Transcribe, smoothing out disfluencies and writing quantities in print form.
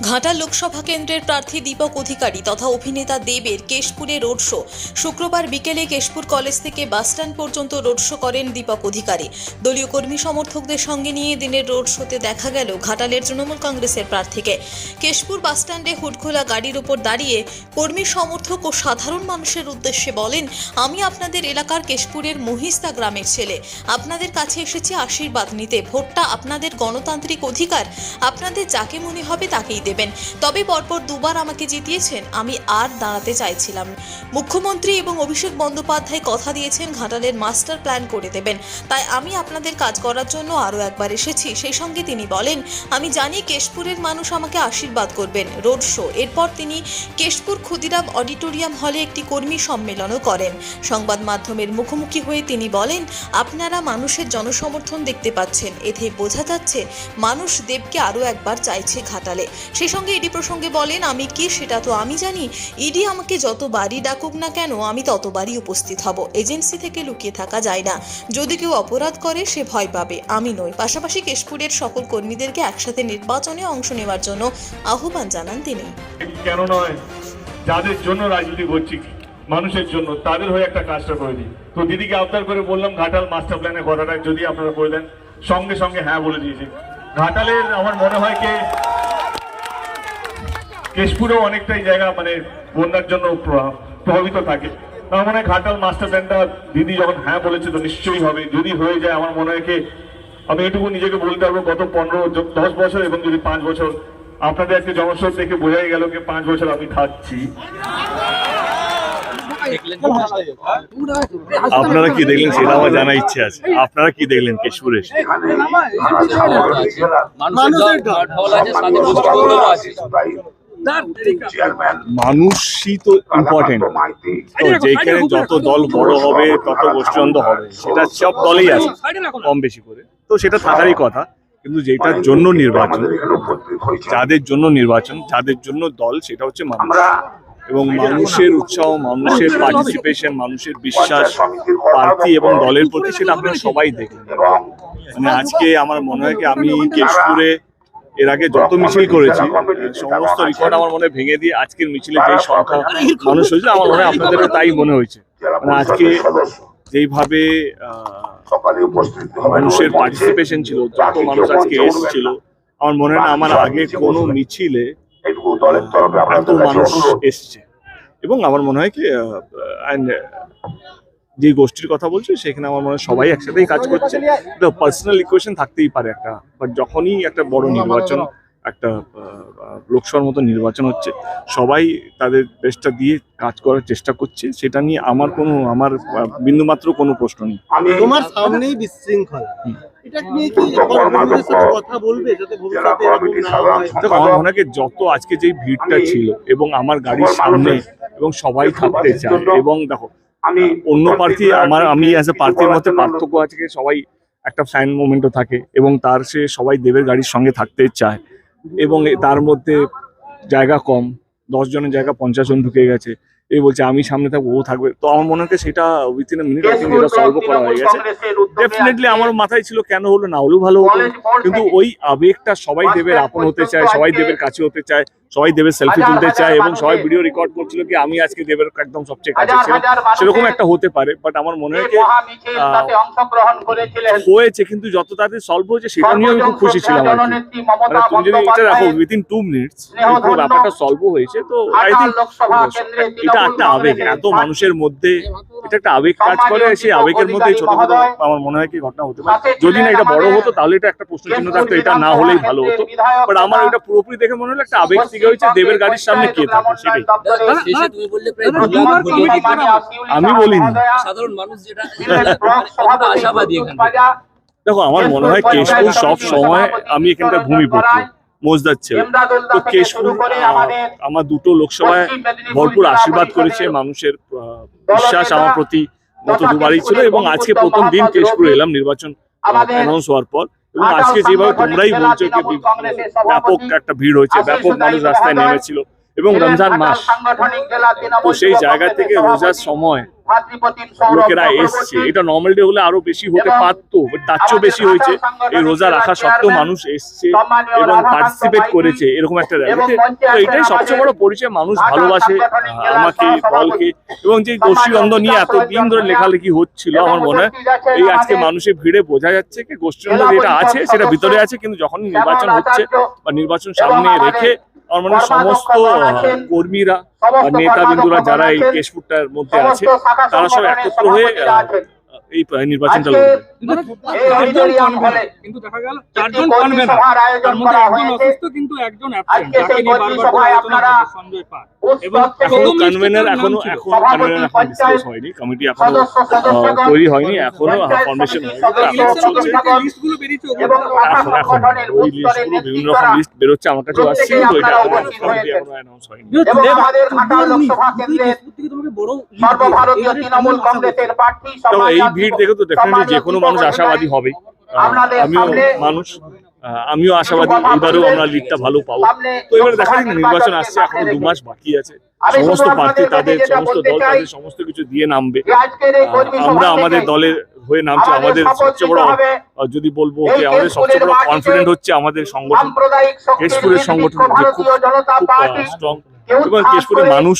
ঘাটাল লোকসভা কেন্দ্রের প্রার্থী দীপক অধিকারী তথা অভিনেতা দেবের কেশপুরে রোড শো। শুক্রবার বিকেলে কেশপুর কলেজ থেকে বাসস্ট্যান্ড পর্যন্ত রোড শো করেন দীপক অধিকারী। দলীয় কর্মী সমর্থকদের সঙ্গে নিয়ে দিনের রোড শোতে দেখা গেল ঘাটালের তৃণমূল কংগ্রেসের প্রার্থীকে। কেশপুর বাসস্ট্যান্ডে হুডখোলা গাড়ির উপর দাঁড়িয়ে কর্মী সমর্থক ও সাধারণ মানুষের উদ্দেশ্যে বলেন, আমি আপনাদের এলাকার কেশপুরের মহিস্তা গ্রামের ছেলে। আপনাদের কাছে এসেছি আশীর্বাদ নিতে। ভোটটা আপনাদের গণতান্ত্রিক অধিকার। আপনাদের যাকে মনে হবে তাকেই দেবেন। তবে পরপর দুবার আমাকে জিতিয়েছেন, আমি আর দাঁড়াতে চাইছিলাম। মুখ্যমন্ত্রী এবং অভিষেক বন্দ্যোপাধ্যায় কথা দিয়েছেন ঘাটালের মাস্টার প্ল্যান করে দেবেন, তাই আমি আপনাদের কাজ করার জন্য আরও একবার এসেছি। সেই সঙ্গে তিনি বলেন, আমি জানি কেশপুরের মানুষ আমাকে আশীর্বাদ করবেন। রোড শো এরপর তিনি কেশপুর ক্ষুদিরাম অডিটোরিয়াম হলে একটি কর্মী সম্মেলনও করেন। সংবাদ মাধ্যমের মুখোমুখি হয়ে তিনি বলেন, আপনারা মানুষের জনসমর্থন দেখতে পাচ্ছেন, এতে বোঝা যাচ্ছে মানুষ দেবকে আরও একবার চাইছে ঘাটালে। সেই সঙ্গে ইডি প্রসঙ্গে বলেন, আমি কি সেটা তো আমি জানি। ইডি আমাকে যতবারই ডাকুক না কেন আমি ততবারই উপস্থিত হব। এজেন্সি থেকে লুকিয়ে থাকা যায় না। যদি কেউ অপরাধ করে সে ভয় পাবে, আমি নই। পাশাপাশি কেশপুরের সকল কর্মীদেরকে একসাথে নির্বাচনে অংশ নেওয়ার জন্য আহ্বান জানান তিনি। কেন নয়, যাদের জন্য রাজনীতি করছি মানুষের জন্য, তাদের হয়ে একটা কাজটা করে দিই। তো দিদিকে আবদার করে বললাম ঘাটাল মাস্টার প্ল্যানের কথাটা যদি আপনারা বলে দেন, সঙ্গে সঙ্গে হ্যাঁ বলে দিয়েছি। ঘাটালের আমার মনে হয় কেশপুরেও অনেকটাই জায়গা মানে বন্যার জন্য প্রভাবিত থাকে। আমার মনে হয় ঘাটাল মাস্টার প্ল্যানটা দিদি যখন হ্যাঁ বলেছে তো নিশ্চয়ই হবে। যদি হয়ে যায় আমার মনে হয় আমি এটুকু নিজেকে বলতে পারবো, গত 15-10 বছর এবং যদি 5 বছর আপনাদের একটা জনস্রোত দেখে বোঝাই গেল 5 বছর আমি থাকছি। আপনারা কি দেখলেন সেটা আমার জানা ইচ্ছে আছে। আপনারা কি দেখলেন কেশপুরে? মানুষই তো ইম্পর্টেন্ট। তো যেখানে যত দল বড় হবে তত গোষ্ঠীদ্বন্দ্ব হবে, সেটা সব দলেই আছে কম বেশি করে, তো সেটা থাকারই কথা। কিন্তু যেটার জন্য নির্বাচন, যাদের জন্য নির্বাচন, যাদের জন্য দল, সেটা হচ্ছে মানুষ। এবং মানুষের উৎসাহ, মানুষের পার্টিসিপেশন, মানুষের বিশ্বাস প্রার্থী এবং দলের প্রতি, সেটা আপনারা সবাই দেখলেন। মানে আজকে আমার মনে হয় আমি কেশপুরে এর আগে যত মিছিল করেছি সমস্ত রেকর্ড আমার মনে ভেঙে দিয়ে আজকের মিছিলে যে সংখ্যা মানুষ হয়েছে, আমার মনে হয় আপনাদেরও তাই মনে হয়েছে। মানে আজকে যেইভাবে মানুষের পার্টিসিপেশন ছিল, যত মানুষ আজকে এসেছিল, আমার মনে হয় না আমার আগে কোনো মিছিলে এত মানুষ এসছে। এবং আমার মনে হয় যে গোষ্ঠীর কথা বলছে সেখানে আমার মনে হয় সবাই একসাথেই কাজ করছে। পার্সোনাল ইকুয়েশন থাকতেই পারে একটা, বাট যখনই একটা বড় নির্বাচন, একটা লোকসভার মতো নির্বাচন হচ্ছে, সবাই তাদের বেস্টটা দিয়ে কাজ করার চেষ্টা করছে। সেটা নিয়ে আমার বিন্দুমাত্র কোনো প্রশ্ন নেই। তোমার সামনেই বিশৃঙ্খলা, আমার মনে হয় যত আজকে যে ভিড়টা ছিল এবং আমার গাড়ির সামনে এবং সবাই থাকতে চায়, এবং দেখো অন্য প্রার্থী আমি অ্যাজ এ প্রার্থীর মধ্যে পার্থক্য আছে, সবাই একটা ফ্যান মোমেন্টও থাকে এবং সবাই দেবের গাড়ির সঙ্গে থাকতে চায়। এবং তার মধ্যে জায়গা কম, 10 জনের জায়গা 50 জন ঢুকে গেছে। এই বলছে আমি সামনে থাকবো, ও থাকবে। তো আমার মনে হয় সেটা উইথিন এ মিনিট এটা সলভ করা হয়ে গেছে। ডেফিনেটলি আমার মাথায় ছিল কেন হলো, না হলেও ভালো হতো, কিন্তু ওই আবেগটা, সবাই দেবের আপন হতে চায়, সবাই দেবের কাছে হতে চায়, সবাই দেবের সেলফি তুলতে চায়, এবং সবাই ভিডিও রেকর্ড করছিল কি আমি আজকে দেবের একদম সবচেয়ে কাছে ছিলাম। সেরকম একটা হতে পারে, বাট আমার মনে হয় হয়েছে, কিন্তু যত তাড়াতাড়ি সলভ হয়েছে সেটা নিয়ে আমি খুব খুশি ছিলাম আর কি। মানে তুমি যদি এটা রাখো উইথিন 2 মিনিটস পুরো ব্যাপারটা সলভ হয়েছে, তো আই থিঙ্ক এটা একটা আবেগ, এত মানুষের মধ্যে এটা একটা আবেগ কাজ করে। সেই আবেগের মধ্যে ছোটখাটো আমার মনে হয় ঘটনা হতে পারে। যদি না এটা বড় হতো তাহলে এটা একটা প্রশ্ন চিহ্ন থাকতো, এটা না হলেই ভালো হতো। বাট আমার এটা পুরোপুরি দেখে মনে হলো একটা আবেগ থেকে হয়েছে, দেবের গাড়ির সামনে কে থাকে সেটাই। আমি বলিনি, সাধারণ মানুষ যেটা আশাবাদী। দেখো আমার মনে হয় কেশপুর সব সময়, আমি এখানকার ভূমিপুত্র, মোজদার ছেলে, তো কেশপুর আমার দুটো লোকসভায় ভরপুর আশীর্বাদ করেছে। মানুষের বিশ্বাস আমার প্রতি গত দুবারই ছিল, এবং আজকে প্রথম দিন কেশপুরে এলাম নির্বাচন অ্যানাউন্স হওয়ার পর। এবং আজকে যেভাবে তোমরাই বলছো ব্যাপক একটা ভিড় হয়েছে, ব্যাপক মানুষ রাস্তায় নেমেছিল, এবং রমজান মাস, তো সেই জায়গা থেকে রোজার সময় লোকেরা এসছে। এটা নর্মাল ডে হলে আরো বেশি হতে পারতো, but তার চেয়েও বেশি হয়েছে। এই রোজা রাখা সত্ত্বেও মানুষ এসছে এবং পার্টিসিপেট করেছে এরকম একটা র্যালিতে। তো এটাই সবচেয়ে বড় পরিচয়, মানুষ ভালোবাসে আমাকে, দলকে, এবং যে গোষ্ঠীদ্বন্দ্ব নিয়ে এতদিন ধরে লেখালেখি হচ্ছিল, আমার মনে হয় এই আজকে মানুষের ভিড়ে বোঝা যাচ্ছে কি গোষ্ঠীদ্বন্দ্ব যেটা আছে সেটা ভিতরে আছে, কিন্তু যখন নির্বাচন হচ্ছে বা নির্বাচন সামনে রেখে আমার মনে হয় সমস্ত কর্মীরা বা নেতাবিন্দুরা যারা এই কেশপুরটার মধ্যে আছে তারা সব একত্র হয়ে এই নির্বাচনটা লড়বে। কিন্তু দেখা গেল 4 জন কনভেনার, তার মধ্যে একজন অসুস্থ কিন্তু একজন অ্যাবসেন্ট, যাকে নিয়ে বারবার আলোচনা হচ্ছে সঞ্জয় পাল। এবং এখনো কনভেনার এখনো ডিসকাস হয়নি, কমিটি এখনো তৈরি হয়নি, এখনো ফরমেশন হয়নি। লিস্টগুলো বেরিয়েছে, এখন ওই লিস্টগুলো বিভিন্ন রকম লিস্ট বেরোচ্ছে, আমার কাছেও আসছে, কিন্তু এটা কমিটি এখনো অ্যানাউন্স হয়নি। তো এই ভিড় দেখে তো ডেফিনেটলি যে কোনো মানুষ আশাবাদী হবে। আমিও আশাবাদী এইবারেও আমরা লিডটা ভালো পাবো। তো এবারে দেখা যাক, নির্বাচন আসছে, এখনো 2 মাস বাকি আছে। সমস্ত প্রার্থী তাদের সমস্ত দল তাদের সমস্ত কিছু দিয়ে নামবে। আমরা আমাদের দলের হয়ে নামছি। আমাদের সবচেয়ে বড়, যদি বলবো যে আমাদের সবচেয়ে বড় কনফিডেন্ট হচ্ছে আমাদের সংগঠন, কেশপুরের সংগঠন যে খুব স্ট্রং, এবং কেশপুরের মানুষ